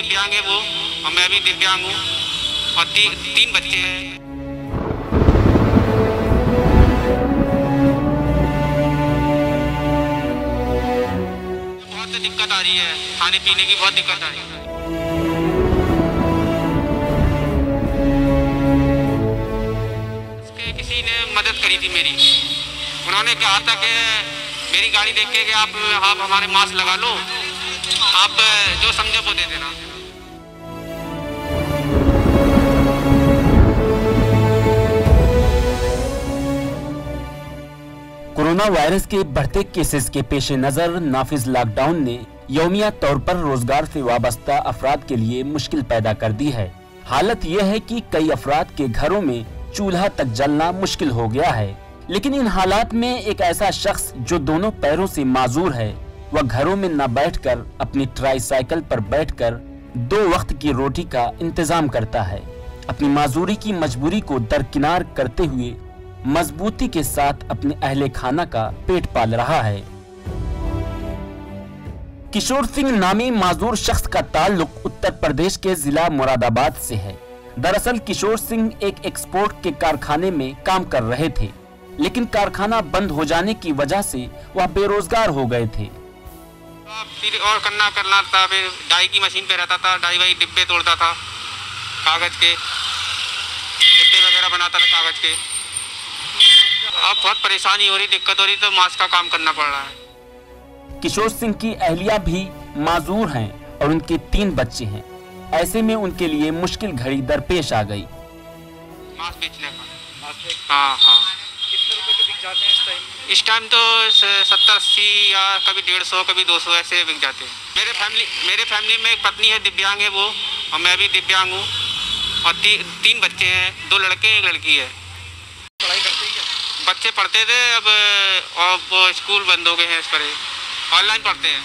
दिव्यांग है वो, और मैं भी दिव्यांग हूँ, और तीन बच्चे हैं। बहुत दिक्कत आ रही है, खाने पीने की बहुत दिक्कत आ रही है। किसी ने मदद करी थी मेरी, उन्होंने कहा था कि मेरी गाड़ी देख के कि आप हमारे मास्क लगा लो, आप जो समझो वो दे देना। कोरोना वायरस के बढ़ते केसेस के पेश नजर नाफिज लॉकडाउन ने यौमिया तौर पर रोजगार से वाबस्ता अफराद के लिए मुश्किल पैदा कर दी है। हालत यह है कि कई अफराद के घरों में चूल्हा तक जलना मुश्किल हो गया है। लेकिन इन हालात में एक ऐसा शख्स जो दोनों पैरों से माजूर है, वह घरों में न बैठकर अपनी ट्राईसाइकिल पर बैठकर 2 वक्त की रोटी का इंतजाम करता है। अपनी माजूरी की मजबूरी को दरकिनार करते हुए मजबूती के साथ अपने अहले खाना का पेट पाल रहा है। किशोर सिंह नामी माजूर शख्स का ताल्लुक उत्तर प्रदेश के जिला मुरादाबाद से है। दरअसल किशोर सिंह एक एक्सपोर्ट के कारखाने में काम कर रहे थे, लेकिन कारखाना बंद हो जाने की वजह से वह बेरोजगार हो गए थे। फिर और करना था, फिर डाई की मशीन पे रहता था, डाई वाई डिब्बे तोड़ता था, कागज के डिब्बे वगैरह बनाता था कागज के। अब बहुत परेशानी हो रही, दिक्कत हो रही, तो मास्क का काम करना पड़ रहा है। किशोर सिंह की अहलिया भी माजूर हैं और उनके 3 बच्चे हैं। ऐसे में उनके लिए मुश्किल घड़ी दरपेश आ गई। मास्क बेचने का। हाँ। कितने रुपए के बिक जाते हैं इस टाइम? इस टाइम तो 70-80 या कभी 150 कभी 200 ऐसे बिक जाते हैं। मेरे फैमिली में एक पत्नी है, दिव्यांग है वो, और मैं भी दिव्यांग हूँ, और 3 बच्चे हैं, 2 लड़के एक लड़की है। पढ़ाई करते ही क्या? बच्चे पढ़ते थे, अब वो स्कूल बंद हो गए हैं, इस पर ऑनलाइन पढ़ते हैं।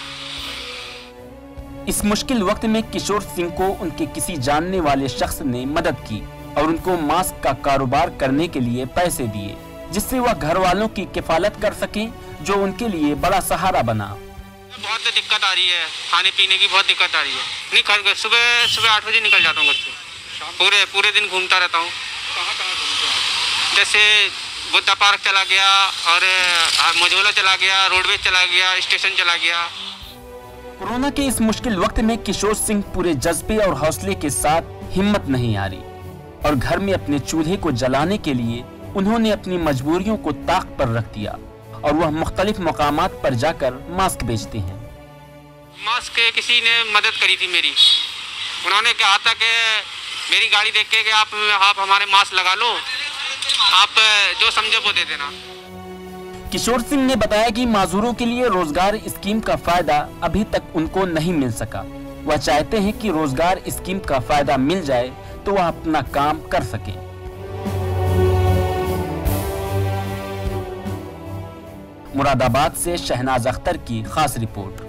इस मुश्किल वक्त में किशोर सिंह को उनके किसी जानने वाले शख्स ने मदद की और उनको मास्क का कारोबार करने के लिए पैसे दिए, जिससे वह घर वालों की किफालत कर सके, जो उनके लिए बड़ा सहारा बना। बहुत दिक्कत आ रही है, खाने पीने की बहुत दिक्कत आ रही है। नहीं, सुबह 8 बजे निकल जाता हूँ घर से, पूरे दिन घूमता रहता हूँ। कहाँ घूमते हैं? जैसे बुद्धा पार्क चला गया, और मझोला चला गया, रोडवेज चला गया, स्टेशन चला गया। कोरोना के इस मुश्किल वक्त में किशोर सिंह पूरे जज्बे और हौसले के साथ हिम्मत नहीं हारी और घर में अपने चूल्हे को जलाने के लिए उन्होंने अपनी मजबूरियों को ताक पर रख दिया और वह मुख्तलिफ मकामात पर जाकर मास्क बेचते हैं। मास्क किसी ने मदद करी थी मेरी, उन्होंने कहा था कि मेरी गाड़ी देख के कि आप हमारे मास्क लगा लो, आप जो समझो वो दे देना। किशोर सिंह ने बताया कि माजूरों के लिए रोजगार स्कीम का फायदा अभी तक उनको नहीं मिल सका। वह चाहते हैं कि रोजगार स्कीम का फायदा मिल जाए तो वह अपना काम कर सके। मुरादाबाद से शहनाज अख्तर की खास रिपोर्ट।